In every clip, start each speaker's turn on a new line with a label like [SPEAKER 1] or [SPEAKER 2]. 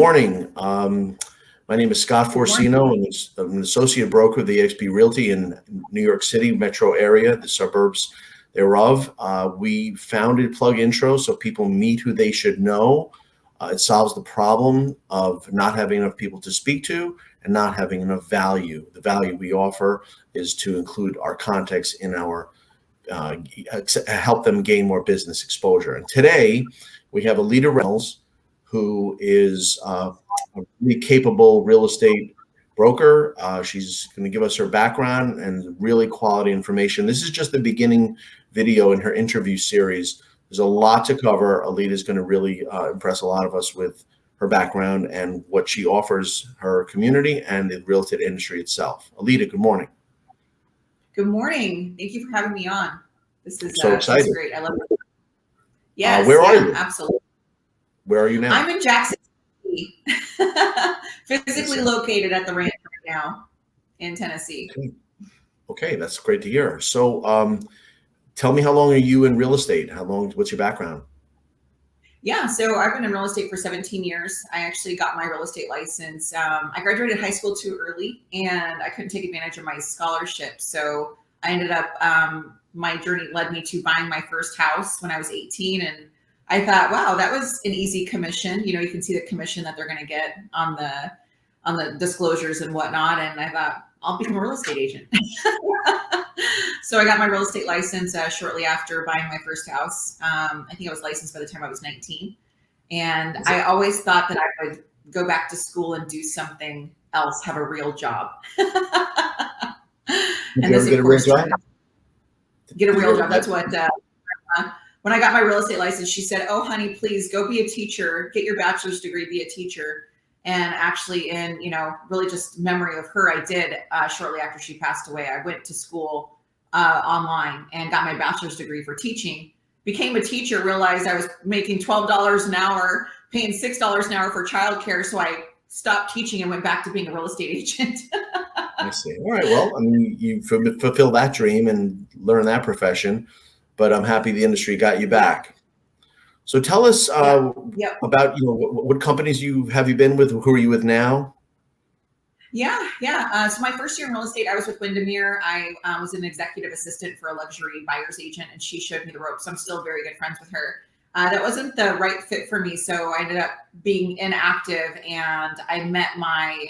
[SPEAKER 1] morning. My name is Scott
[SPEAKER 2] Good morning.
[SPEAKER 1] Forcino, and I'm an associate broker of the eXp Realty in New York City metro area, the suburbs thereof. We founded PlugIntro so people meet who they should know. It solves the problem of not having enough people to speak to and not having enough value. The value we offer is to include our context in our help them gain more business exposure. And today we have Aleta Reynolds, who is a really capable real estate broker. She's going to give us her background and really quality information. This is just the beginning video in her interview series. There's a lot to cover. Aleta is going to really impress a lot of us with her background and what she offers her community and the real estate industry itself. Aleta, good morning.
[SPEAKER 2] Good morning. Thank you for having me on. This is
[SPEAKER 1] so excited.
[SPEAKER 2] This is great. I love it. Yes,
[SPEAKER 1] where are you?
[SPEAKER 2] Absolutely.
[SPEAKER 1] Where are you now?
[SPEAKER 2] I'm in Jackson City, physically located at the ranch right now in Tennessee.
[SPEAKER 1] Okay, that's great to hear. So tell me, how long are you in real estate? What's your background?
[SPEAKER 2] Yeah, so I've been in real estate for 17 years. I actually got my real estate license. I graduated high school too early and I couldn't take advantage of my scholarship. So I ended up, my journey led me to buying my first house when I was 18. And I thought, wow, that was an easy commission. You know, you can see the commission that they're going to get on the disclosures and whatnot. And I thought, I'll become a real estate agent. So I got my real estate license shortly after buying my first house. I think I was licensed by the time I was 19. And I always thought that I would go back to school and do something else, have a real job.
[SPEAKER 1] And this, get a real job?
[SPEAKER 2] Get a real job. That's what, when I got my real estate license, she said, oh, honey, please go be a teacher, get your bachelor's degree, be a teacher. And actually in, really just memory of her, I did shortly after she passed away. I went to school online and got my bachelor's degree for teaching, became a teacher, realized I was making $12 an hour, paying $6 an hour for childcare. So I stopped teaching and went back to being a real estate agent.
[SPEAKER 1] I see. All right. Well, I mean, you fulfill that dream and learn that profession, but I'm happy the industry got you back. So tell us about, what companies have you been with? Who are you with now?
[SPEAKER 2] Yeah. So my first year in real estate, I was with Windermere. I was an executive assistant for a luxury buyer's agent, and she showed me the ropes. I'm still very good friends with her. That wasn't the right fit for me, so I ended up being inactive, and I met my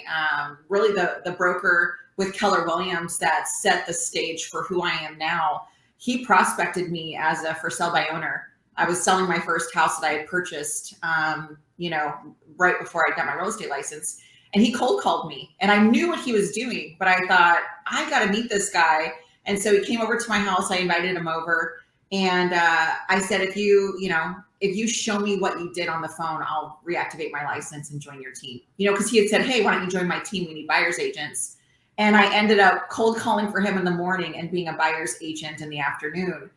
[SPEAKER 2] really the broker with Keller Williams that set the stage for who I am now. He prospected me as a for sale by owner. I was selling my first house that I had purchased, right before I got my real estate license. And he cold called me and I knew what he was doing, but I thought, I got to meet this guy. And so he came over to my house. I invited him over and I said, if you show me what you did on the phone, I'll reactivate my license and join your team. Because he had said, hey, why don't you join my team? We need buyer's agents. And I ended up cold calling for him in the morning and being a buyer's agent in the afternoon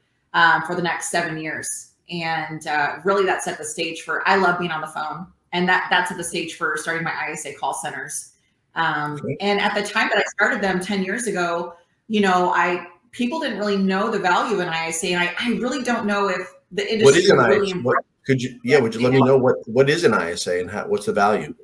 [SPEAKER 2] for the next 7 years. And really that set the stage for, I love being on the phone. And that set the stage for starting my ISA call centers. And at the time that I started them 10 years ago, people didn't really know the value in ISA. And I really don't know if the industry
[SPEAKER 1] what is an
[SPEAKER 2] really
[SPEAKER 1] ISA? Would you let me know what is an ISA and what's the value?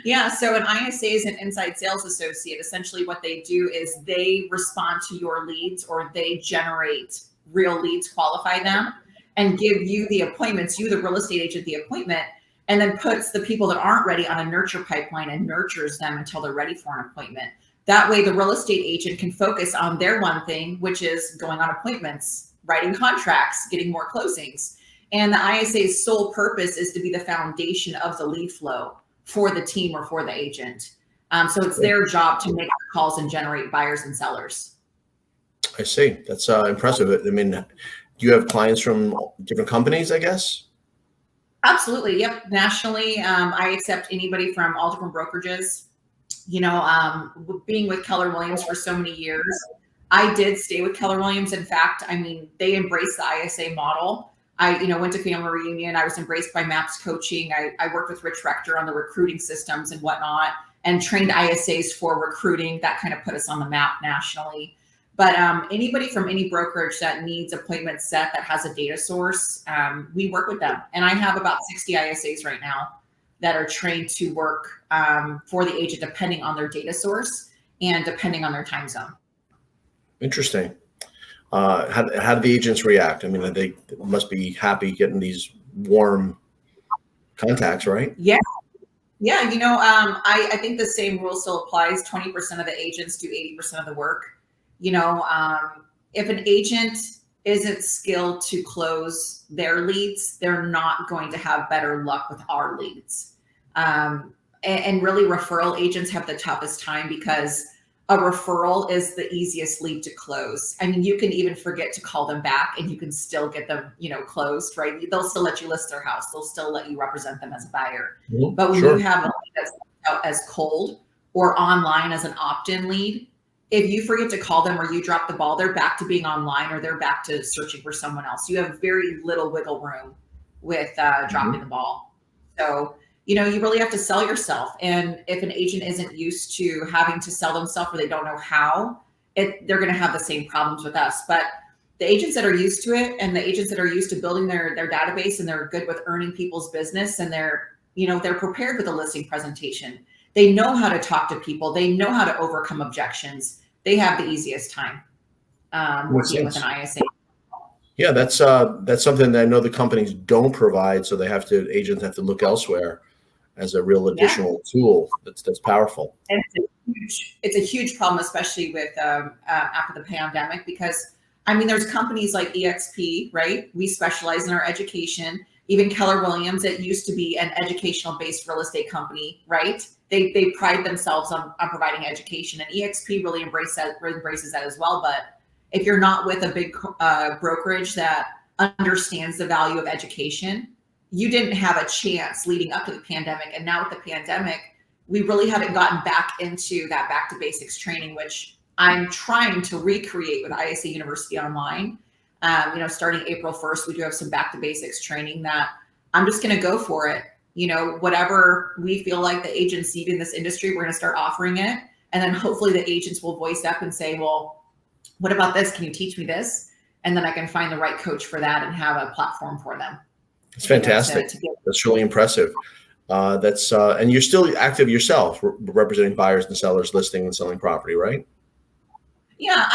[SPEAKER 2] Yeah, so an ISA is an inside sales associate. Essentially what they do is they respond to your leads or they generate real leads, qualify them, and give you the appointments, you the real estate agent, the appointment, and then puts the people that aren't ready on a nurture pipeline and nurtures them until they're ready for an appointment. That way the real estate agent can focus on their one thing, which is going on appointments, writing contracts, getting more closings. And the ISA's sole purpose is to be the foundation of the lead flow for the team or for the agent. So it's their job to make the calls and generate buyers and sellers.
[SPEAKER 1] I see. That's impressive. I mean, do you have clients from different companies, I guess?
[SPEAKER 2] Absolutely. Yep. Nationally, I accept anybody from all different brokerages. Being with Keller Williams for so many years, I did stay with Keller Williams. In fact, they embraced the ISA model. I, went to family reunion. I was embraced by MAPS coaching. I worked with Rich Rector on the recruiting systems and whatnot and trained ISAs for recruiting. That kind of put us on the map nationally. But anybody from any brokerage that needs appointments set that has a data source, we work with them. And I have about 60 ISAs right now that are trained to work for the agent, depending on their data source and depending on their time zone.
[SPEAKER 1] Interesting. How do the agents react? I mean, they must be happy getting these warm contacts, right?
[SPEAKER 2] Yeah. Yeah, I think the same rule still applies. 20% of the agents do 80% of the work. If an agent isn't skilled to close their leads, they're not going to have better luck with our leads. And really, referral agents have the toughest time because a referral is the easiest lead to close. I mean, you can even forget to call them back and you can still get them, closed, right? They'll still let you list their house. They'll still let you represent them as a buyer.
[SPEAKER 1] Mhm.
[SPEAKER 2] But when
[SPEAKER 1] Sure.
[SPEAKER 2] you have a lead that's out as cold or online as an opt-in lead, if you forget to call them or you drop the ball, they're back to being online or they're back to searching for someone else. You have very little wiggle room with dropping the ball. So, you really have to sell yourself. And if an agent isn't used to having to sell themselves or they don't know how, they're going to have the same problems with us. But the agents that are used to it and the agents that are used to building their database and they're good with earning people's business and they're prepared with a listing presentation. They know how to talk to people. They know how to overcome objections. They have the easiest time working with an ISA.
[SPEAKER 1] Yeah, that's something that I know the companies don't provide, so agents have to look elsewhere as a real additional tool. That's powerful.
[SPEAKER 2] And it's a huge problem, especially with after the pandemic, because there's companies like EXP, right? We specialize in our education. Even Keller Williams, it used to be an educational based real estate company, right? They pride themselves on providing education, and EXP really embraces that as well. But if you're not with a big brokerage that understands the value of education, you didn't have a chance leading up to the pandemic. And now with the pandemic, we really haven't gotten back into that back to basics training, which I'm trying to recreate with ISA University Online. Starting April 1st, we do have some back to basics training that I'm just going to go for it. Whatever we feel like the agents need in this industry, we're going to start offering it. And then hopefully the agents will voice up and say, well, what about this? Can you teach me this? And then I can find the right coach for that and have a platform for them.
[SPEAKER 1] It's fantastic. That's really impressive. And you're still active yourself, representing buyers and sellers, listing and selling property, right?
[SPEAKER 2] Yeah,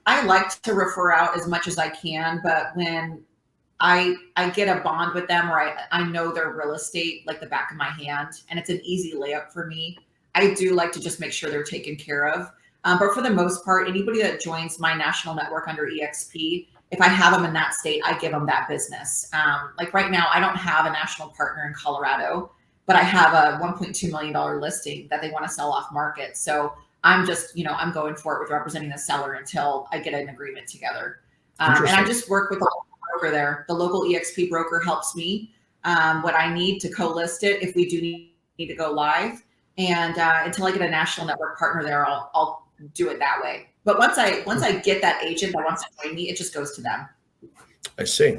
[SPEAKER 2] I like to refer out as much as I can, but when I get a bond with them or I know their real estate like the back of my hand and it's an easy layup for me, I do like to just make sure they're taken care of. But for the most part, anybody that joins my national network under EXP, if I have them in that state, I give them that business. Like right now, I don't have a national partner in Colorado, but I have a $1.2 million listing that they want to sell off market. So I'm just, I'm going for it with representing the seller until I get an agreement together. And I just work with the local broker there. The local EXP broker helps me what I need to co-list it if we do need to go live. And until I get a national network partner there, I'll do it that way. But once I get that agent that wants to join me, it just goes to them.
[SPEAKER 1] I see.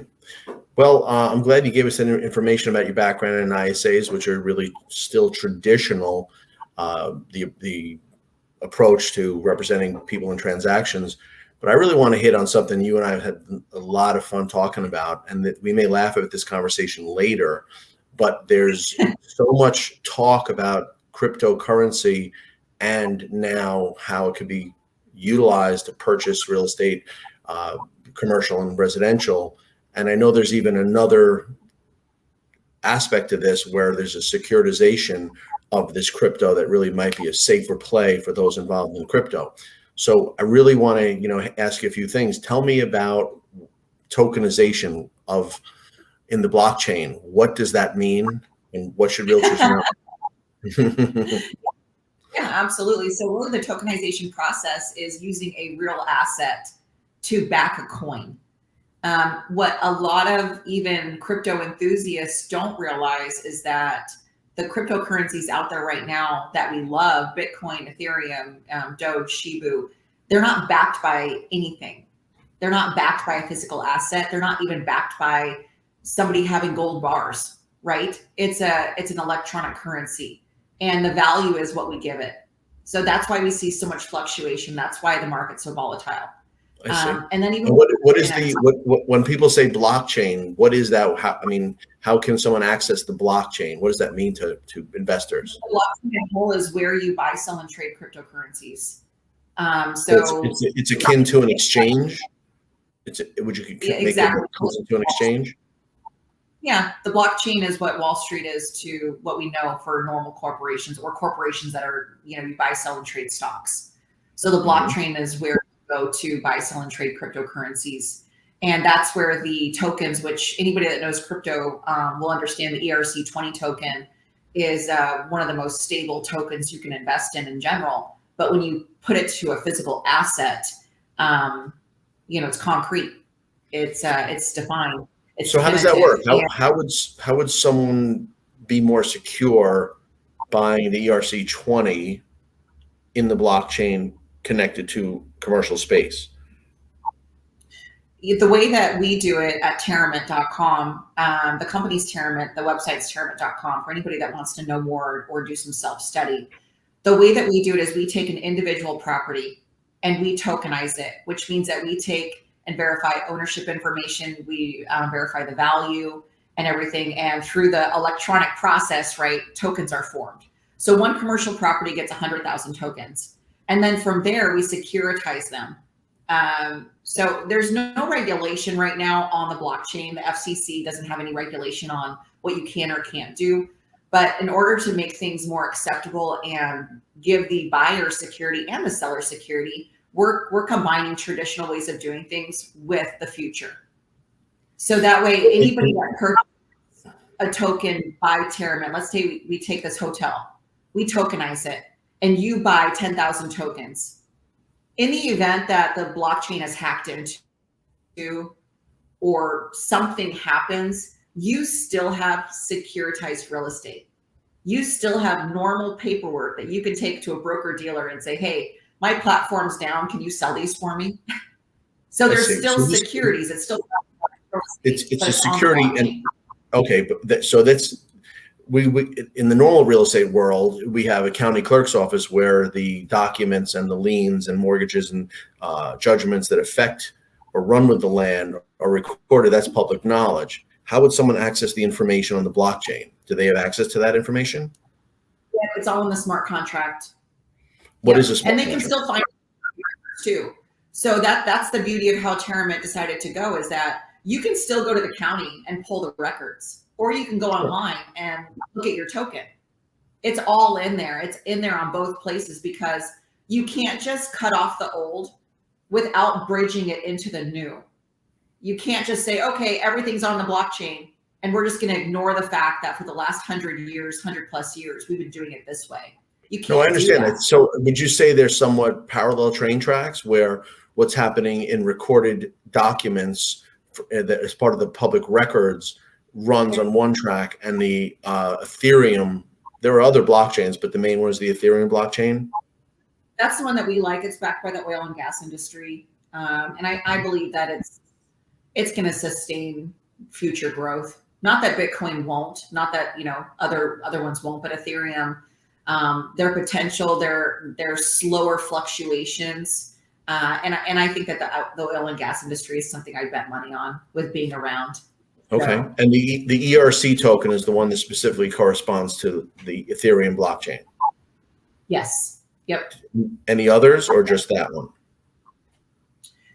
[SPEAKER 1] Well, I'm glad you gave us information about your background in ISAs, which are really still traditional, the approach to representing people in transactions. But I really want to hit on something you and I have had a lot of fun talking about, and that we may laugh at this conversation later, but there's so much talk about cryptocurrency and now how it could be utilized to purchase real estate, commercial and residential. And I know there's even another aspect to this where there's a securitization of this crypto that really might be a safer play for those involved in crypto. So I really want to, ask you a few things. Tell me about tokenization in the blockchain. What does that mean, and what should realtors know?
[SPEAKER 2] Yeah, absolutely. So really the tokenization process is using a real asset to back a coin. What a lot of even crypto enthusiasts don't realize is that the cryptocurrencies out there right now that we love, Bitcoin, Ethereum, Doge, Shibu, they're not backed by anything. They're not backed by a physical asset. They're not even backed by somebody having gold bars, right? It's an electronic currency. And the value is what we give it. So that's why we see so much fluctuation. That's why the market's so volatile.
[SPEAKER 1] I see.
[SPEAKER 2] And then even
[SPEAKER 1] And what is the what when people say blockchain? What is that? How, I mean, how can someone access the blockchain? What does that mean to investors?
[SPEAKER 2] the blockchain whole is where you buy, sell, and trade cryptocurrencies.
[SPEAKER 1] So it's akin to an exchange. Would you
[SPEAKER 2] yeah,
[SPEAKER 1] make it
[SPEAKER 2] exactly.
[SPEAKER 1] closer to an exchange?
[SPEAKER 2] Yeah, the blockchain is what Wall Street is to what we know for normal corporations or corporations that are, you know, you buy, sell, and trade stocks. So the blockchain is where you go to buy, sell, and trade cryptocurrencies. And that's where the tokens, which anybody that knows crypto will understand, the ERC20 token is one of the most stable tokens you can invest in general. But when you put it to a physical asset, you know, it's concrete. It's defined.
[SPEAKER 1] So how does that work? How would someone be more secure buying the ERC20 in the blockchain connected to commercial space?
[SPEAKER 2] The way that we do it at Terramint.com, the company's Terramint, the website's Terramint.com, for anybody that wants to know more or do some self-study. The way that we do it is we take an individual property and we tokenize it, which means that we take and verify ownership information. We verify the value and everything. And through the electronic process, right, tokens are formed. So one commercial property gets 100,000 tokens. And then from there, we securitize them. So there's no regulation right now on the blockchain. The FCC doesn't have any regulation on what you can or can't do. But in order to make things more acceptable and give the buyer security and the seller security, we're combining traditional ways of doing things with the future. So that way, anybody that purchases a token by Terramint, let's say we take this hotel, we tokenize it, and you buy 10,000 tokens. In the event that the blockchain is hacked into or something happens, you still have securitized real estate. You still have normal paperwork that you can take to a broker dealer and say, hey, my platform's down. Can you sell these for me? So there's still securities. It's still
[SPEAKER 1] it's a security and okay, but so that's we in the normal real estate world, we have a county clerk's office where the documents and the liens and mortgages and judgments that affect or run with the land are recorded. That's public knowledge. How would someone access the information on the blockchain? Do they have access to that information?
[SPEAKER 2] Yeah, it's all in the smart contract.
[SPEAKER 1] What is a smart
[SPEAKER 2] contract? And they can still find it too. So that's the beauty of how Terramint decided to go, is that you can still go to the county and pull the records, or you can go online and look at your token. It's all in there. It's in there on both places, because you can't just cut off the old without bridging it into the new. You can't just say, okay, everything's on the blockchain, and we're just going to ignore the fact that for the last 100+ years, we've been doing it this way. You can't. No,
[SPEAKER 1] I understand that. So would you say there's somewhat parallel train tracks where what's happening in recorded documents that as part of the public records runs on one track, and the Ethereum, there are other blockchains, but the main one is the Ethereum blockchain?
[SPEAKER 2] That's the one that we like. It's backed by the oil and gas industry. And I believe that it's going to sustain future growth. Not that Bitcoin won't, not that, you know, other ones won't, but Ethereum, their potential, their slower fluctuations. And I think that the oil and gas industry is something I bet money on with being around.
[SPEAKER 1] Okay. So, and the ERC token is the one that specifically corresponds to the Ethereum blockchain.
[SPEAKER 2] Yes. Yep.
[SPEAKER 1] Any others, or just that one?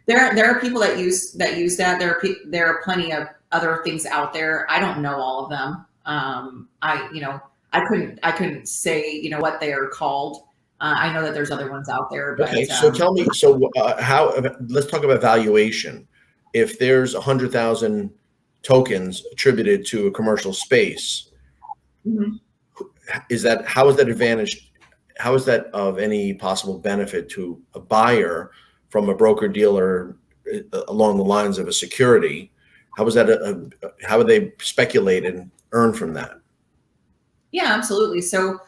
[SPEAKER 2] There are people that use that. There are plenty of other things out there. I don't know all of them. I couldn't say, you know, what they are called. I know that there's other ones out there. But,
[SPEAKER 1] okay. So tell me, so let's talk about valuation. If there's 100,000 tokens attributed to a commercial space, how is that of any possible benefit to a buyer from a broker dealer along the lines of a security? How would they speculate and earn from that?
[SPEAKER 2] Yeah, absolutely. So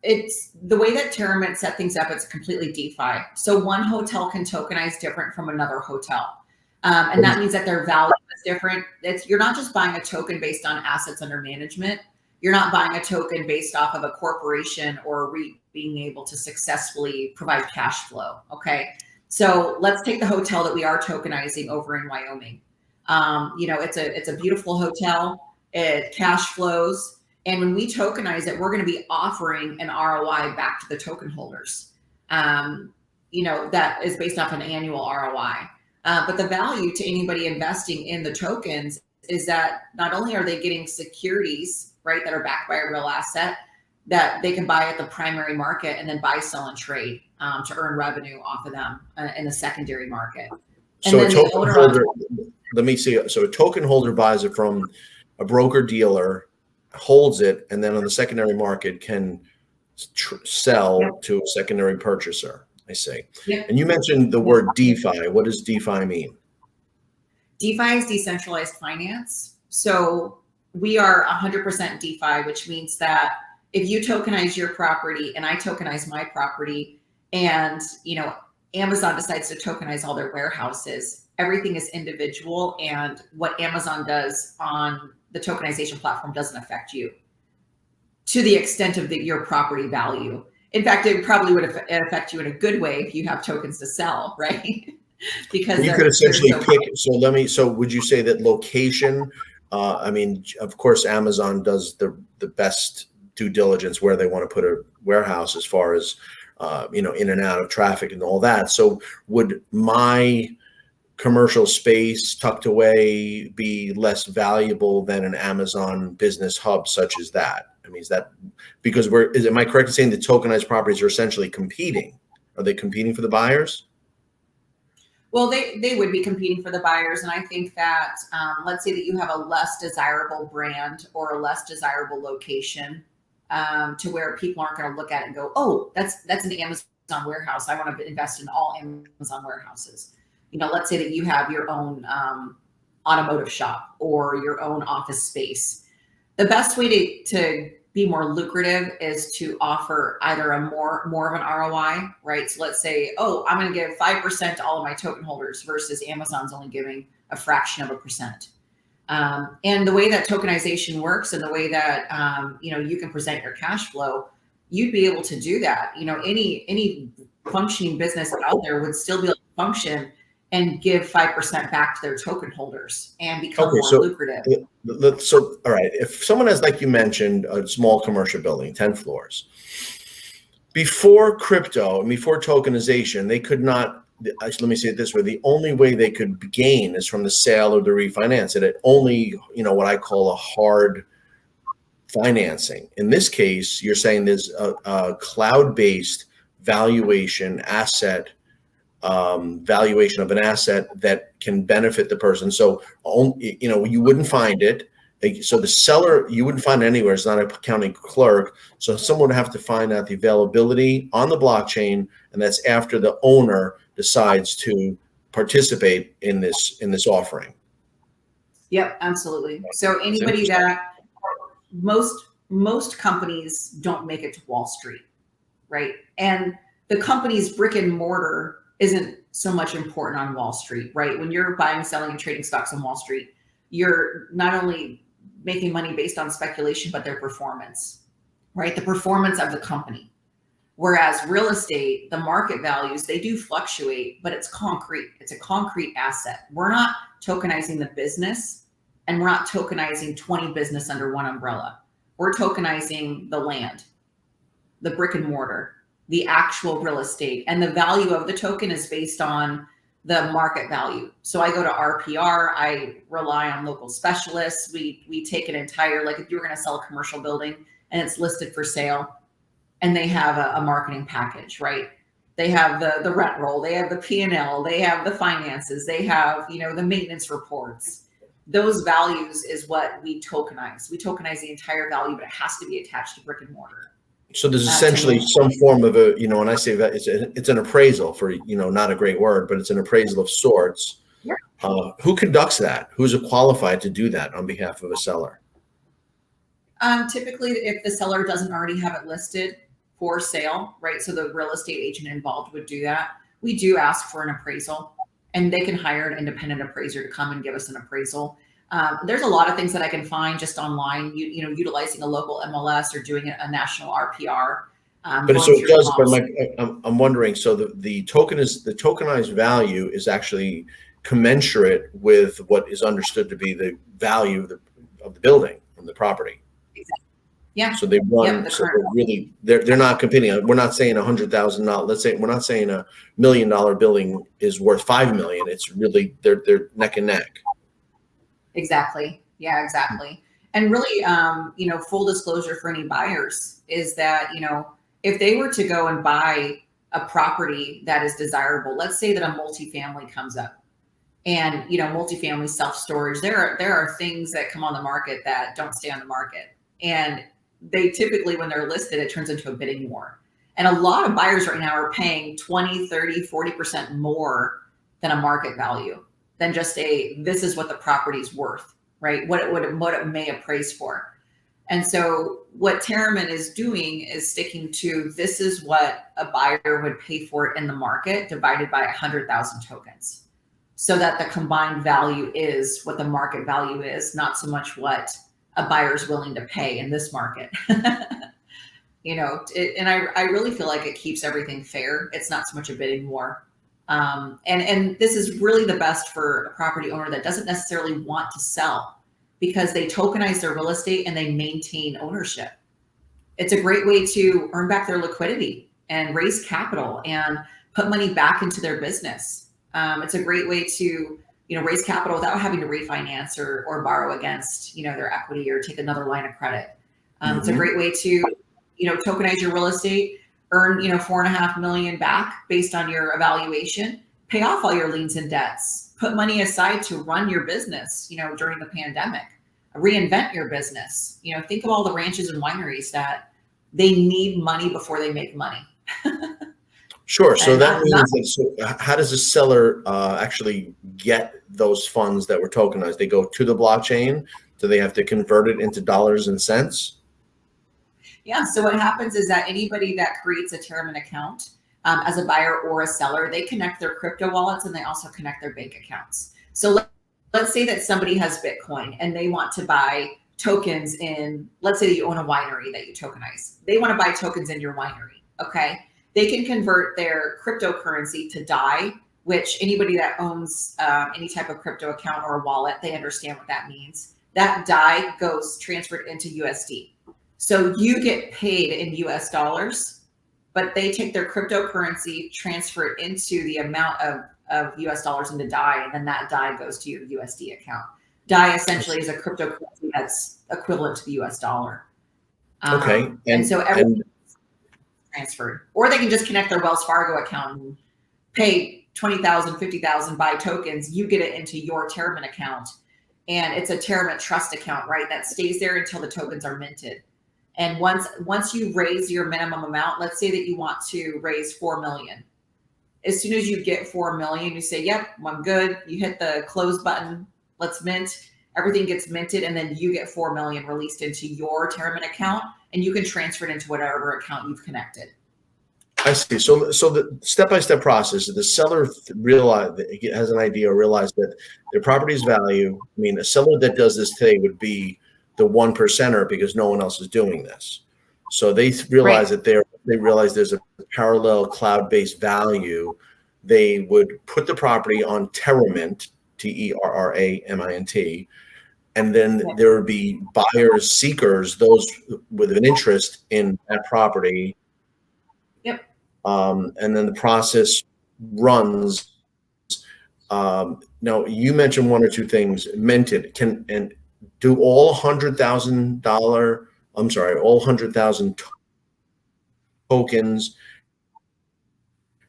[SPEAKER 2] it's the way that Terramint set things up. It's completely DeFi. So one hotel can tokenize different from another hotel. And that means that their value is different. You're not just buying a token based on assets under management. You're not buying a token based off of a corporation or a REIT being able to successfully provide cash flow. Okay. So let's take the hotel that we are tokenizing over in Wyoming. It's a beautiful hotel. It cash flows. And when we tokenize it, we're going to be offering an ROI back to the token holders. That is based off an annual ROI. But the value to anybody investing in the tokens is that not only are they getting securities, right, that are backed by a real asset that they can buy at the primary market and then buy, sell, and trade to earn revenue off of them in the secondary market.
[SPEAKER 1] So a token holder, let me see. So a token holder buys it from a broker dealer, holds it, and then on the secondary market can sell to a secondary purchaser. I see. Yep. And you mentioned the word DeFi. What does DeFi mean?
[SPEAKER 2] DeFi is decentralized finance. So we are 100% DeFi, which means that if you tokenize your property and I tokenize my property, and Amazon decides to tokenize all their warehouses, everything is individual, and what Amazon does on the tokenization platform doesn't affect you to the extent of your property value. In fact, it probably would affect you in a good way if you have tokens to sell, right? Because
[SPEAKER 1] you could essentially pick. So would you say that location? Of course, Amazon does the best due diligence where they want to put a warehouse as far as in and out of traffic and all that. So would my commercial space tucked away be less valuable than an Amazon business hub such as that? Is that because am I correct in saying the tokenized properties are essentially competing? Are they competing for the buyers?
[SPEAKER 2] Well, they would be competing for the buyers. And I think that let's say that you have a less desirable brand or a less desirable location to where people aren't going to look at it and go, oh, that's an Amazon warehouse. I want to invest in all Amazon warehouses. Let's say that you have your own automotive shop or your own office space. The best way to be more lucrative is to offer either a more of an ROI, right? So let's say, oh, I'm going to give 5% to all of my token holders versus Amazon's only giving a fraction of a percent. And the way that tokenization works and the way that, you can present your cash flow, you'd be able to do that. Any functioning business out there would still be able to function and give 5% back to their token holders and become more lucrative.
[SPEAKER 1] So, all right, if someone has, like you mentioned, a small commercial building, 10 floors, before crypto and before tokenization, they could not, let me say it this way, the only way they could gain is from the sale or the refinance. It only, what I call a hard financing. In this case, you're saying there's a cloud-based valuation of an asset that can benefit the person. So, you wouldn't find it. So the seller, you wouldn't find it anywhere. It's not a county clerk. So someone would have to find out the availability on the blockchain, and that's after the owner decides to participate in this offering.
[SPEAKER 2] Yep, absolutely. So anybody that most companies don't make it to Wall Street, right? And the company's brick and mortar isn't so much important on Wall Street, right? When you're buying, selling, and trading stocks on Wall Street, you're not only making money based on speculation, but their performance, right? The performance of the company. Whereas real estate, the market values, they do fluctuate, but it's concrete. It's a concrete asset. We're not tokenizing the business, and we're not tokenizing 20 business under one umbrella. We're tokenizing the land, the brick and mortar, the actual real estate, and the value of the token is based on the market value. So I go to RPR, I rely on local specialists. We take an entire, like if you were going to sell a commercial building and it's listed for sale and they have a marketing package, right? They have the rent roll, they have the P&L, they have the finances, they have, the maintenance reports. Those values is what we tokenize. We tokenize the entire value, but it has to be attached to brick and mortar.
[SPEAKER 1] So there's essentially some form of a, when I say that, it's an appraisal for, not a great word, but it's an appraisal of sorts.
[SPEAKER 2] Yeah.
[SPEAKER 1] Who conducts that? Who's qualified to do that on behalf of a seller?
[SPEAKER 2] Typically, if the seller doesn't already have it listed for sale, right? So the real estate agent involved would do that. We do ask for an appraisal, and they can hire an independent appraiser to come and give us an appraisal. There's a lot of things that I can find just online, utilizing a local MLS or doing a national RPR.
[SPEAKER 1] But so
[SPEAKER 2] going
[SPEAKER 1] it
[SPEAKER 2] through
[SPEAKER 1] does, but
[SPEAKER 2] comps.
[SPEAKER 1] I'm wondering, so the tokenized value is actually commensurate with what is understood to be the value of the building from the property.
[SPEAKER 2] Exactly. Yeah.
[SPEAKER 1] So they
[SPEAKER 2] Yep.
[SPEAKER 1] run,
[SPEAKER 2] The
[SPEAKER 1] so
[SPEAKER 2] current.
[SPEAKER 1] they're not competing. We're not saying $100,000. Let's say we're not saying $1 million building is worth 5 million. It's really they're neck and neck.
[SPEAKER 2] Exactly. Yeah, exactly. And really, full disclosure for any buyers is that, if they were to go and buy a property that is desirable, let's say that a multifamily comes up and, multifamily self-storage, there are things that come on the market that don't stay on the market. And they typically, when they're listed, it turns into a bidding war. And a lot of buyers right now are paying 20, 30, 40% more than a market value, than just this is what the property's worth, right? What it may appraise for. And so what Terriman is doing is sticking to, this is what a buyer would pay for it in the market divided by 100,000 tokens, so that the combined value is what the market value is, not so much what a buyer is willing to pay in this market. And I really feel like it keeps everything fair. It's not so much a bidding war. And this is really the best for a property owner that doesn't necessarily want to sell, because they tokenize their real estate and they maintain ownership. It's a great way to earn back their liquidity and raise capital and put money back into their business. It's a great way to, raise capital without having to refinance or borrow against, their equity or take another line of credit. It's a great way to, tokenize your real estate, earn, 4.5 million back based on your evaluation, pay off all your liens and debts, put money aside to run your business, during the pandemic, reinvent your business. Think of all the ranches and wineries that they need money before they make money.
[SPEAKER 1] Sure. So that means that, so how does the seller actually get those funds that were tokenized? They go to the blockchain. Do they have to convert it into dollars and cents?
[SPEAKER 2] Yeah. So what happens is that anybody that creates a Terriman account as a buyer or a seller, they connect their crypto wallets and they also connect their bank accounts. So let's say that somebody has Bitcoin and they want to buy tokens in, let's say that you own a winery that you tokenize. They want to buy tokens in your winery. Okay. They can convert their cryptocurrency to DAI, which anybody that owns any type of crypto account or a wallet, they understand what that means. That DAI goes transferred into USD. So you get paid in US dollars, but they take their cryptocurrency, transfer it into the amount of US dollars into DAI, and then that DAI goes to your USD account. DAI essentially is a cryptocurrency that's equivalent to the US dollar.
[SPEAKER 1] Okay.
[SPEAKER 2] And so everything is transferred. Or they can just connect their Wells Fargo account and pay 20,000, 50,000, buy tokens. You get it into your Terriman account. And it's a Terriman trust account, right? That stays there until the tokens are minted. And once you raise your minimum amount, let's say that you want to raise 4 million. As soon as you get 4 million, you say, yep, I'm good. You hit the close button, let's mint. Everything gets minted, and then you get 4 million released into your Terriman account, and you can transfer it into whatever account you've connected.
[SPEAKER 1] I see. So the step-by-step process, the seller has an idea or realize that their property's value. I mean, a seller that does this today would be the 1%er because no one else is doing this. So they realize that they realize there's a parallel cloud-based value. They would put the property on Terramint, TERRAMINT, and then there would be buyers, seekers, those with an interest in that property.
[SPEAKER 2] Yep.
[SPEAKER 1] And then the process runs. Now you mentioned one or two things. Minted do all $100,000 tokens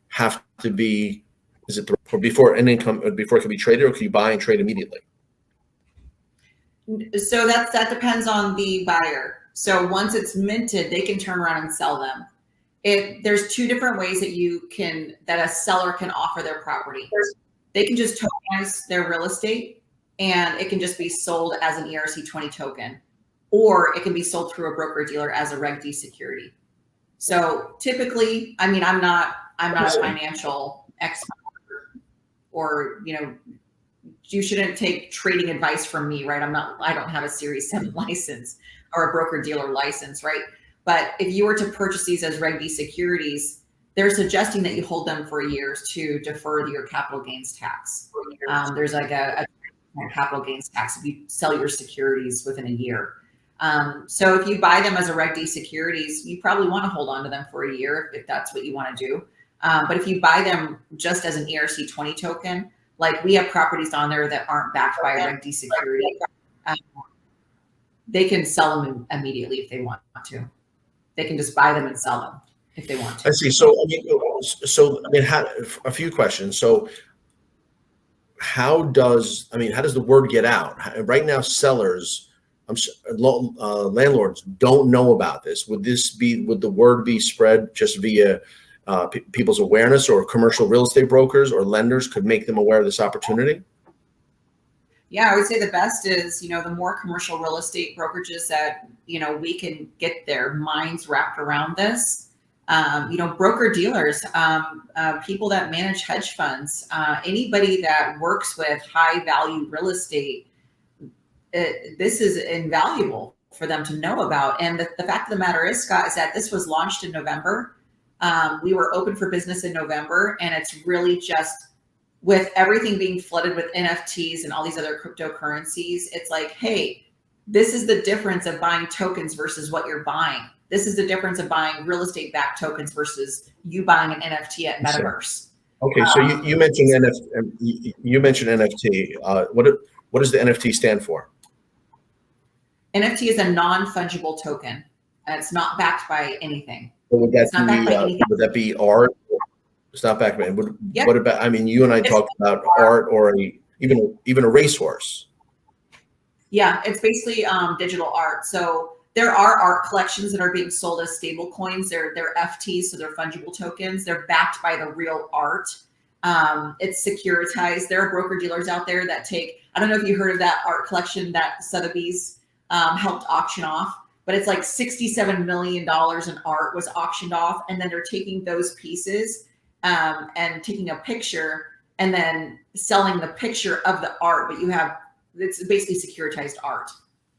[SPEAKER 1] have to be, is it before an income, before it can be traded, or can you buy and trade immediately?
[SPEAKER 2] So that depends on the buyer. So once it's minted, they can turn around and sell them. There's two different ways that a seller can offer their property. They can just tokenize their real estate, and it can just be sold as an ERC20 token, or it can be sold through a broker dealer as a Reg D security. So typically, I mean, I'm not a financial expert, or you shouldn't take trading advice from me, right? I don't have a Series 7 license or a broker dealer license, right? But if you were to purchase these as Reg D securities, they're suggesting that you hold them for a year to defer your capital gains tax. There's like a capital gains tax if you sell your securities within a year. So if you buy them as a Reg D securities, you probably want to hold on to them for a year if that's what you want to do. But if you buy them just as an ERC20 token, like we have properties on there that aren't backed by a Reg D security, they can sell them immediately if they want to. They can just buy them and sell them if they want to.
[SPEAKER 1] I see. So, a few questions. So, how does the word get out? Right now, sellers, landlords don't know about this. Would the word be spread just via people's awareness, or commercial real estate brokers or lenders could make them aware of this opportunity?
[SPEAKER 2] Yeah, I would say the best is, the more commercial real estate brokerages that, we can get their minds wrapped around this. Broker dealers, people that manage hedge funds, anybody that works with high value real estate, this is invaluable for them to know about. And the fact of the matter is, Scott, is that this was launched in November. We were open for business in November, and it's really just, with everything being flooded with NFTs and all these other cryptocurrencies, it's like, hey, this is the difference of buying tokens versus what you're buying. This is the difference of buying real estate backed tokens versus you buying an NFT at Metaverse.
[SPEAKER 1] Okay, so you mentioned NFT. You mentioned NFT. What does the NFT stand for?
[SPEAKER 2] NFT is a non-fungible token, and it's not backed by anything.
[SPEAKER 1] So would that be art? It's not backed by. What about? You and I talked about art, or even a racehorse.
[SPEAKER 2] Yeah, it's basically digital art. So there are art collections that are being sold as stable coins. They're FTs, so they're fungible tokens. They're backed by the real art. It's securitized. There are broker dealers out there that take, I don't know if you heard of that art collection that Sotheby's helped auction off, but it's like $67 million in art was auctioned off. And then they're taking those pieces and taking a picture and then selling the picture of the art, but it's basically securitized art.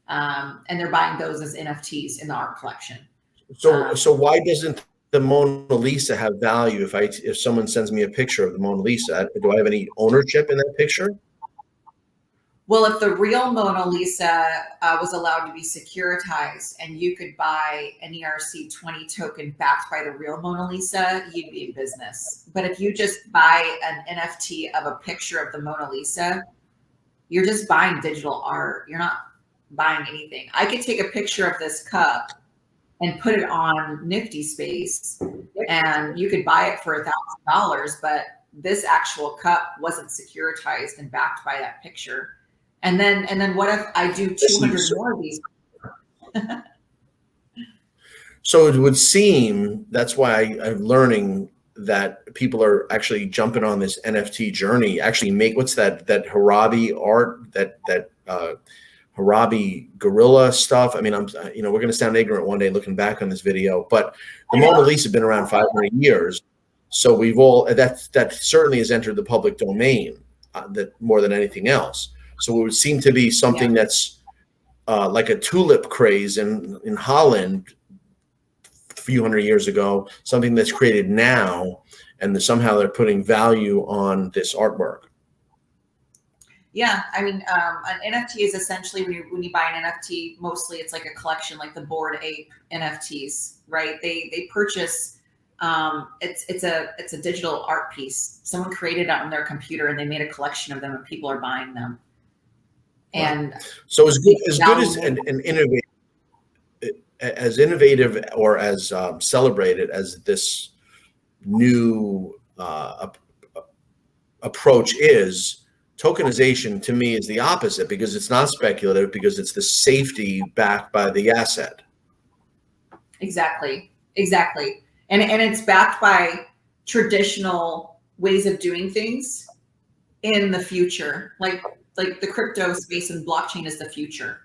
[SPEAKER 2] And they're buying those as NFTs in the art collection.
[SPEAKER 1] So why doesn't the Mona Lisa have value if someone sends me a picture of the Mona Lisa? Do I have any ownership in that picture?
[SPEAKER 2] Well, if the real Mona Lisa was allowed to be securitized and you could buy an ERC20 token backed by the real Mona Lisa, you'd be in business. But if you just buy an NFT of a picture of the Mona Lisa, you're just buying digital art. You're not buying anything. I could take a picture of this cup and put it on Nifty Space, and you could buy it for $1,000, but this actual cup wasn't securitized and backed by that picture. And then what if I do 200 more of these?
[SPEAKER 1] So it would seem that's why I'm learning that people are actually jumping on this NFT journey. Actually, what's that Harabi art, that Harabi gorilla stuff. We're going to sound ignorant one day looking back on this video, but the Mona Lisa has been around 500 years. So that certainly has entered the public domain, that more than anything else. So it would seem to be something that's like a tulip craze in Holland a few hundred years ago, something that's created now, and somehow they're putting value on this artwork.
[SPEAKER 2] Yeah, an NFT is essentially when you buy an NFT, mostly it's like a collection, like the Bored Ape NFTs, right? They purchase, it's a digital art piece. Someone created it on their computer and they made a collection of them, and people are buying them. And
[SPEAKER 1] so as good as and innovative or as celebrated as this new approach is, tokenization to me is the opposite, because it's not speculative, because it's the safety backed by the asset. Exactly.
[SPEAKER 2] And it's backed by traditional ways of doing things in the future. Like the crypto space and blockchain is the future.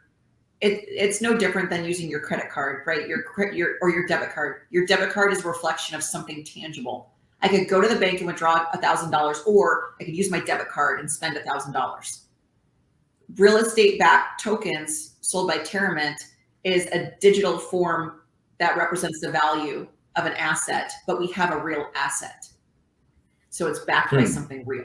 [SPEAKER 2] It's no different than using your credit card, right? Or your debit card. Your debit card is a reflection of something tangible. I could go to the bank and withdraw $1,000, or I could use my debit card and spend $1,000. Real estate backed tokens sold by Terramint is a digital form that represents the value of an asset, but we have a real asset. So it's backed by something real.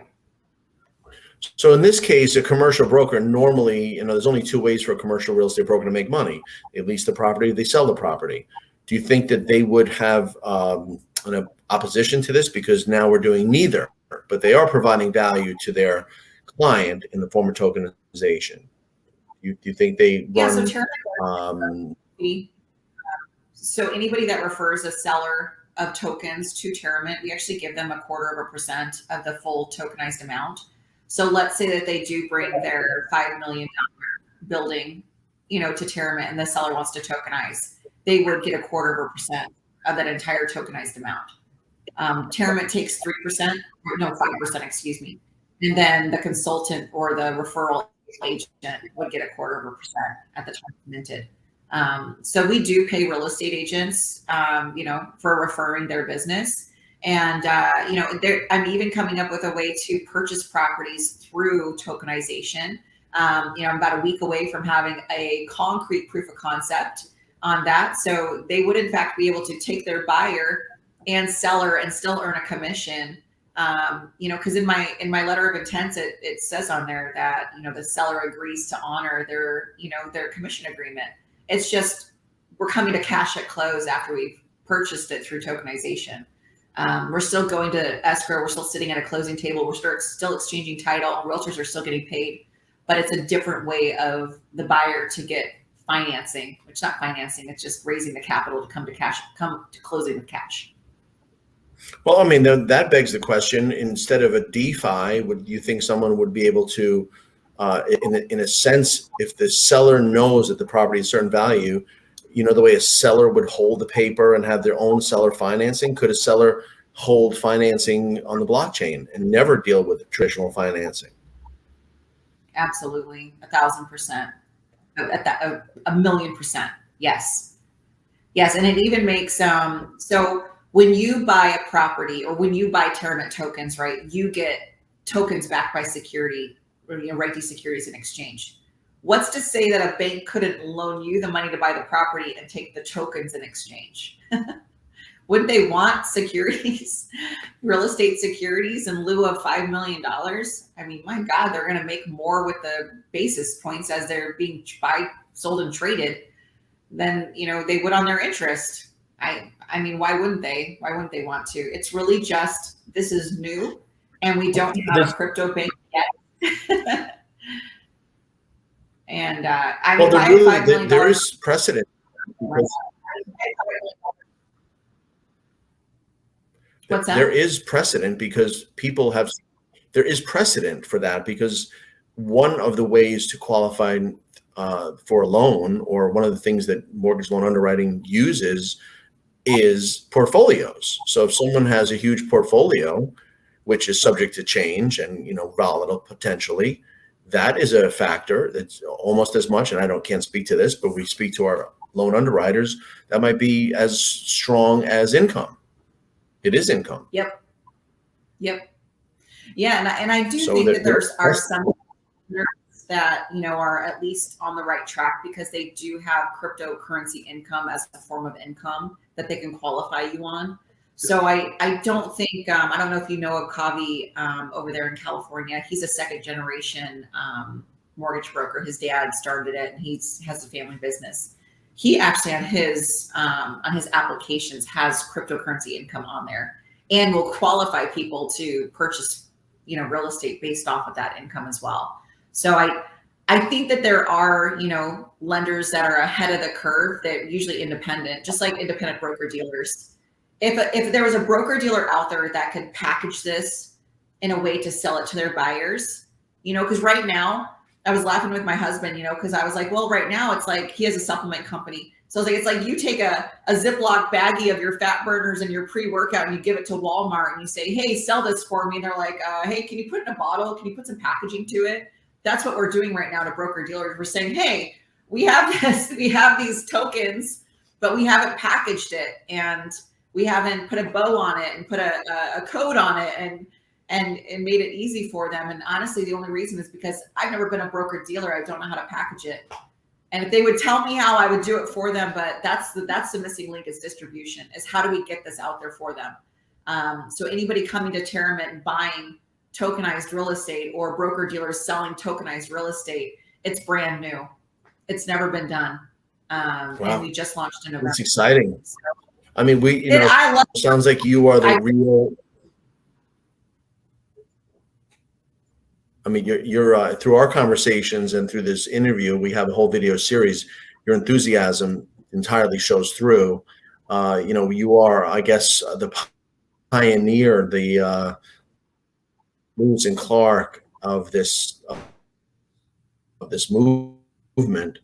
[SPEAKER 1] So in this case, a commercial broker normally, there's only two ways for a commercial real estate broker to make money. They lease the property, they sell the property. Do you think that they would have an opposition to this? Because now we're doing neither, but they are providing value to their client in the form of tokenization. Do you think they run?
[SPEAKER 2] So anybody that refers a seller of tokens to Terramint, we actually give them 0.25% of the full tokenized amount. So let's say that they do bring their $5 million building, to Terramint, and the seller wants to tokenize, they would get 0.25% of that entire tokenized amount. Terramint takes 5%, excuse me. And then the consultant or the referral agent would get 0.25% at the time minted. So we do pay real estate agents, for referring their business. And, I'm even coming up with a way to purchase properties through tokenization. I'm about a week away from having a concrete proof of concept on that. So they would in fact be able to take their buyer and seller and still earn a commission. Because in my letter of intent, it says on there that, the seller agrees to honor their commission agreement. It's just, we're coming to cash at close after we've purchased it through tokenization. We're still going to escrow. We're still sitting at a closing table. We're still exchanging title. Realtors are still getting paid, but it's a different way of the buyer to get financing, which is not financing. It's just raising the capital to come to closing with cash.
[SPEAKER 1] Well, that begs the question, instead of a DeFi, would you think someone would be able to, in a sense, if the seller knows that the property is a certain value, the way a seller would hold the paper and have their own seller financing, could a seller hold financing on the blockchain and never deal with traditional financing?
[SPEAKER 2] Absolutely. 1,000%. A 1,000,000%. Yes. Yes. And it even makes, so when you buy a property or when you buy Terramint tokens, right, you get tokens backed by security, or, write these securities in exchange. What's to say that a bank couldn't loan you the money to buy the property and take the tokens in exchange? Wouldn't they want securities, real estate securities in lieu of $5 million? My God, they're going to make more with the basis points as they're being sold and traded than, they would on their interest. Why wouldn't they? Why wouldn't they want to? It's really just, this is new and we don't have a crypto bank yet. And
[SPEAKER 1] there is precedent.
[SPEAKER 2] What's that?
[SPEAKER 1] There is precedent there is precedent for that, because one of the ways to qualify for a loan, or one of the things that mortgage loan underwriting uses, is portfolios. So if someone has a huge portfolio, which is subject to change and volatile potentially, that is a factor that's almost as much, and I can't speak to this, but we speak to our loan underwriters, that might be as strong as income. It is income.
[SPEAKER 2] Yep. Yeah, and I do think that there are some that are at least on the right track, because they do have cryptocurrency income as a form of income that they can qualify you on. So I don't think, I don't know if you know of Kavi over there in California. He's a second generation mortgage broker. His dad started it and he has a family business. He actually on his applications has cryptocurrency income on there, and will qualify people to purchase, real estate based off of that income as well. So I think that there are, lenders that are ahead of the curve, that are usually independent, just like independent broker dealers. If there was a broker dealer out there that could package this in a way to sell it to their buyers, because right now, I was laughing with my husband, because I was like, well, right now it's like he has a supplement company. So I was like, it's like you take a Ziploc baggie of your fat burners and your pre-workout and you give it to Walmart and you say, hey, sell this for me. And they're like, hey, can you put it in a bottle? Can you put some packaging to it? That's what we're doing right now to broker dealers. We're saying, hey, we have these tokens, but we haven't packaged it, and we haven't put a bow on it and put a code on it and made it easy for them. And honestly, the only reason is because I've never been a broker dealer. I don't know how to package it. And if they would tell me how, I would do it for them. But that's the missing link, is distribution, is how do we get this out there for them? So anybody coming to Terramit and buying tokenized real estate, or broker dealers selling tokenized real estate, it's brand new. It's never been done.
[SPEAKER 1] Wow.
[SPEAKER 2] And we just launched in November.
[SPEAKER 1] It's exciting.
[SPEAKER 2] So,
[SPEAKER 1] I mean, sounds like you are the real. I mean, you're through our conversations and through this interview, we have a whole video series. Your enthusiasm entirely shows through. You are, I guess, the pioneer, the Lewis and Clark of this movement,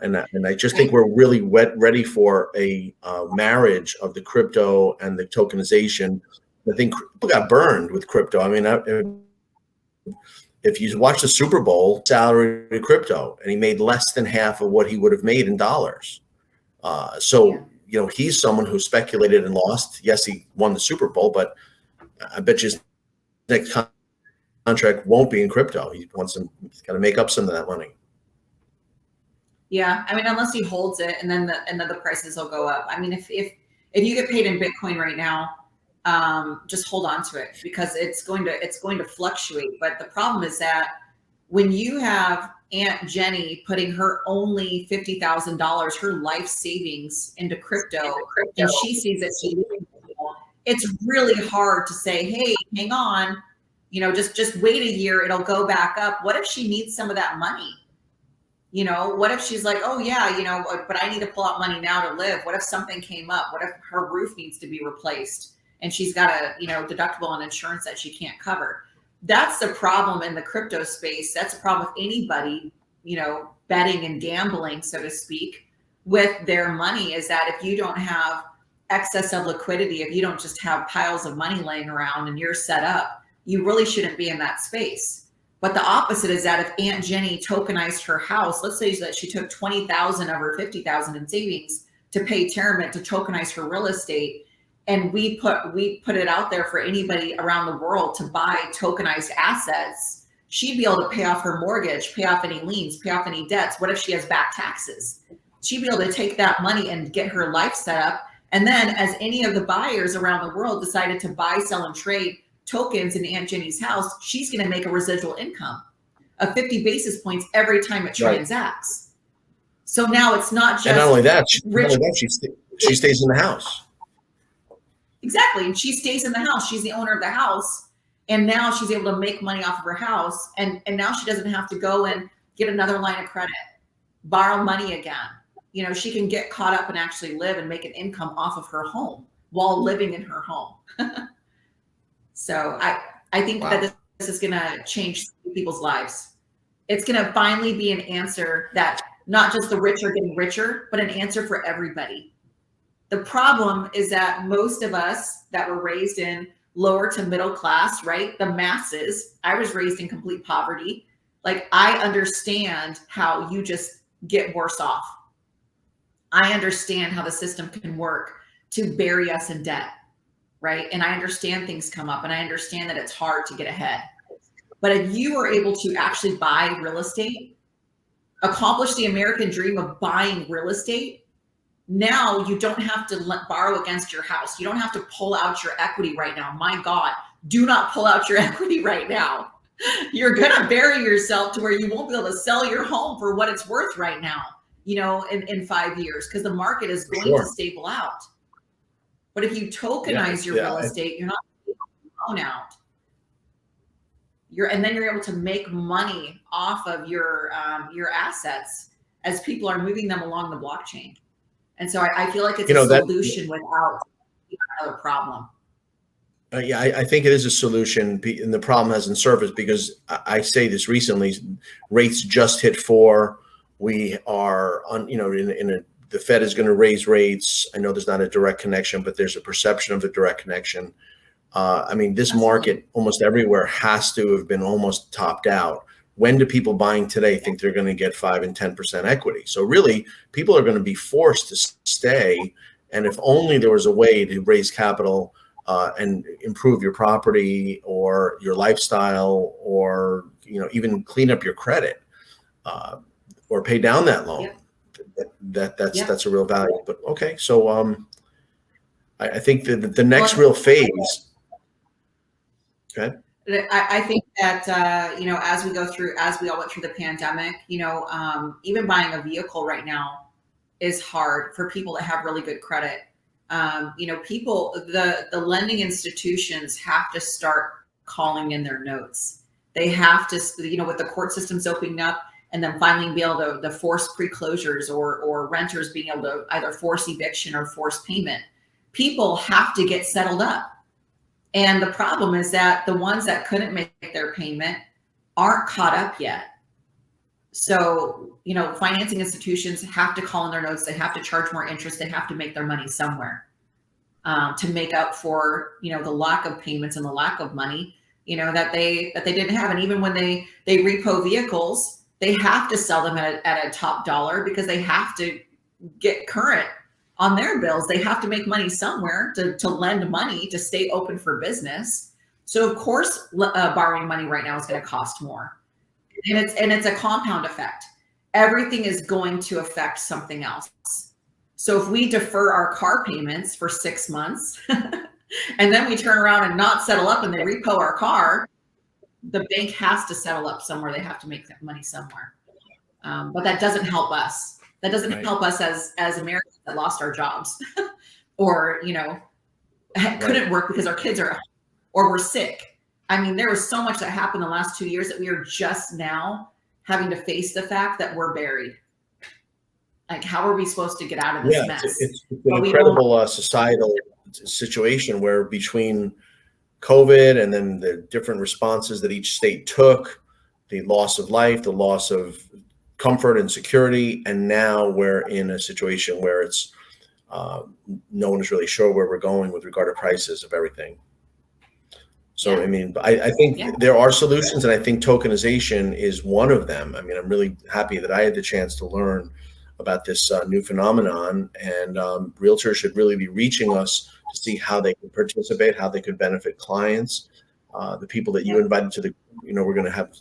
[SPEAKER 1] and I just think we're really ready for a marriage of the crypto and the tokenization. I think people got burned with crypto. I mean, if you watch the Super Bowl, salary to crypto, and he made less than half of what he would have made in dollars. He's someone who speculated and lost. Yes, he won the Super Bowl, but I bet you his next contract won't be in crypto. He's got to make up some of that money.
[SPEAKER 2] Yeah, I mean, unless he holds it, and then the prices will go up. I mean, if you get paid in Bitcoin right now, just hold on to it, because it's going to fluctuate. But the problem is that when you have Aunt Jenny putting her only $50,000, her life savings, into crypto, and she sees it, it's really hard to say, hey, hang on, just wait a year, it'll go back up. What if she needs some of that money? What if she's like, oh yeah, but I need to pull out money now to live. What if something came up? What if her roof needs to be replaced and she's got a, deductible on insurance that she can't cover? That's the problem in the crypto space. That's a problem with anybody, betting and gambling, so to speak, with their money, is that if you don't have excess of liquidity, if you don't just have piles of money laying around and you're set up, you really shouldn't be in that space. But the opposite is that if Aunt Jenny tokenized her house, let's say that she took 20,000 of her 50,000 in savings to pay Terramit to tokenize her real estate, and we put it out there for anybody around the world to buy tokenized assets, she'd be able to pay off her mortgage, pay off any liens, pay off any debts. What if she has back taxes? She'd be able to take that money and get her life set up. And then as any of the buyers around the world decided to buy, sell, and trade tokens in Aunt Jenny's house, she's going to make a residual income of 50 basis points every time it transacts. So now it's not just,
[SPEAKER 1] and not only that, she stays in the house.
[SPEAKER 2] Exactly. And she stays in the house. She's the owner of the house. And now she's able to make money off of her house. And now she doesn't have to go and get another line of credit, borrow money again. She can get caught up and actually live and make an income off of her home while living in her home. So I think that this is going to change people's lives. It's going to finally be an answer that not just the rich are getting richer, but an answer for everybody. The problem is that most of us that were raised in lower to middle class, right? The masses, I was raised in complete poverty. Like, I understand how you just get worse off. I understand how the system can work to bury us in debt. Right. And I understand things come up, and I understand that it's hard to get ahead. But if you are able to actually buy real estate, accomplish the American dream of buying real estate, now you don't have to borrow against your house. You don't have to pull out your equity right now. My God, do not pull out your equity right now. You're going to bury yourself to where you won't be able to sell your home for what it's worth right now, in 5 years, because the market is going to stable out. But if you tokenize your real estate, you're not loan out. And then you're able to make money off of your assets as people are moving them along the blockchain. And so I feel like it's a solution without another problem.
[SPEAKER 1] I think it is a solution, and the problem hasn't surfaced because I say this recently: rates just hit 4. We are on, the Fed is going to raise rates. I know there's not a direct connection, but there's a perception of a direct connection. This market almost everywhere has to have been almost topped out. When do people buying today think they're going to get 5 and 10% equity? So really, people are going to be forced to stay. And if only there was a way to raise capital and improve your property or your lifestyle, or even clean up your credit. or pay down that loan.
[SPEAKER 2] Yep.
[SPEAKER 1] That's a real value. But okay, so I think the next real phase. Okay.
[SPEAKER 2] I think that you know, as we all went through the pandemic, you know, even buying a vehicle right now is hard for people that have really good credit. You know, the lending institutions have to start calling in their notes. They have to, you know, with the court systems opening up, and then finally be able to force pre-closures, or renters being able to either force eviction or force payment. People have to get settled up. And the problem is that the ones that couldn't make their payment aren't caught up yet. So, you know, financing institutions have to call in their notes. They have to charge more interest. They have to make their money somewhere, to make up for, you know, the lack of payments and the lack of money, you know, that they didn't have. And even when they repo vehicles, they have to sell them at a top dollar, because they have to get current on their bills. They have to make money somewhere to lend money to stay open for business. So of course, borrowing money right now is going to cost more, and it's a compound effect. Everything is going to affect something else. So if we defer our car payments for 6 months and then we turn around and not settle up and they repo our car, the bank has to settle up somewhere. They have to make that money somewhere. But that doesn't help us. That doesn't help us as Americans that lost our jobs or, you know, couldn't work because our kids are, or we're sick. I mean, there was so much that happened the last 2 years that we are just now having to face the fact that we're buried. Like, how are we supposed to get out of this mess?
[SPEAKER 1] It's an incredible societal situation where between COVID and then the different responses that each state took, the loss of life, the loss of comfort and security, and now we're in a situation where it's no one is really sure where we're going with regard to prices of everything. So, I mean, I think there are solutions, and I think tokenization is one of them. I mean, I'm really happy that I had the chance to learn about this new phenomenon, and realtors should really be reaching us to see how they can participate, how they could benefit clients. The people that you invited to the, you know, we're going to have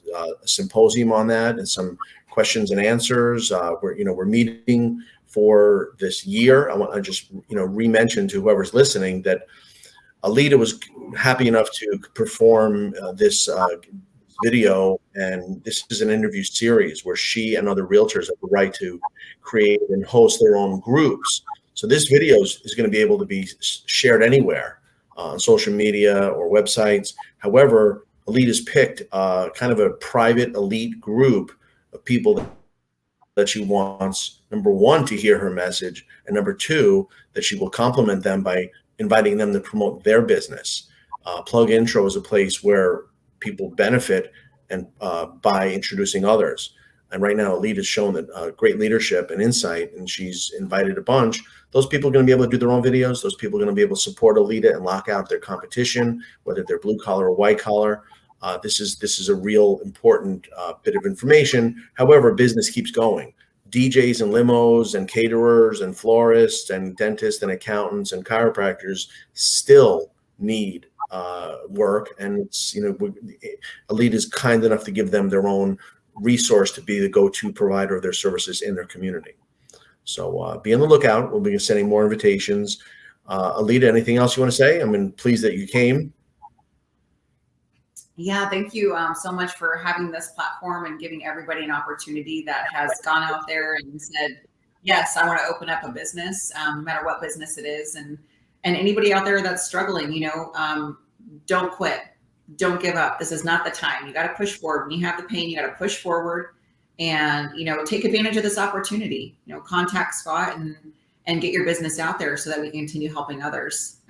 [SPEAKER 1] a symposium on that and some questions and answers. We're meeting for this year. I want to just, you know, re-mention to whoever's listening that Aleta was happy enough to perform this video, and this is an interview series where she and other realtors have the right to create and host their own groups. So this video is going to be able to be shared anywhere on social media or websites. However, Aleta's picked kind of a private elite group of people that she wants, number one, to hear her message, and number two, that she will compliment them by inviting them to promote their business. PlugIntro is a place where people benefit and by introducing others. And right now, Aleta's shown that great leadership and insight, and she's invited a bunch. Those people are going to be able to do their own videos. Those people are going to be able to support Aleta and lock out their competition, whether they're blue collar or white collar. This is a real important bit of information. However, business keeps going. DJs and limos and caterers and florists and dentists and accountants and chiropractors still need work, and it's, you know, Aleta is kind enough to give them their own resource to be the go-to provider of their services in their community. So be on the lookout. We'll be sending more invitations. Aleta, anything else you want to say? I'm pleased that you came.
[SPEAKER 2] Yeah, thank you so much for having this platform and giving everybody an opportunity that has gone out there and said, yes, I want to open up a business, no matter what business it is. And anybody out there that's struggling, you know, don't quit. Don't give up. This is not the time. You got to push forward. When you have the pain, you got to push forward and, you know, take advantage of this opportunity. You know, contact Scott and get your business out there so that we can continue helping others.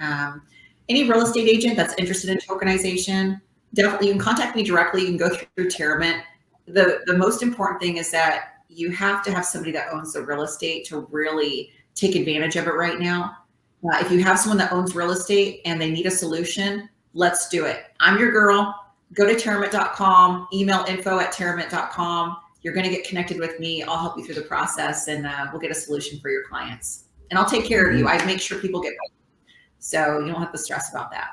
[SPEAKER 2] Any real estate agent that's interested in tokenization, definitely you can contact me directly. You can go through Terramint. The most important thing is that you have to have somebody that owns the real estate to really take advantage of it right now. If you have someone that owns real estate and they need a solution, let's do it. I'm your girl. Go to terramint.com, email info@terramint.com. You're going to get connected with me. I'll help you through the process, and we'll get a solution for your clients. And I'll take care of you. I make sure people get paid, so you don't have to stress about that.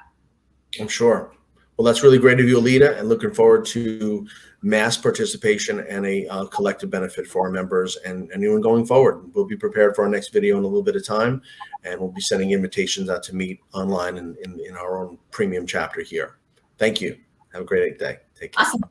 [SPEAKER 1] I'm sure. Well, that's really great of you, Aleta, and looking forward to mass participation and a collective benefit for our members and anyone going forward. We'll be prepared for our next video in a little bit of time, and we'll be sending invitations out to meet online in our own premium chapter here. Thank you. Have a great day. Take care.
[SPEAKER 2] Awesome.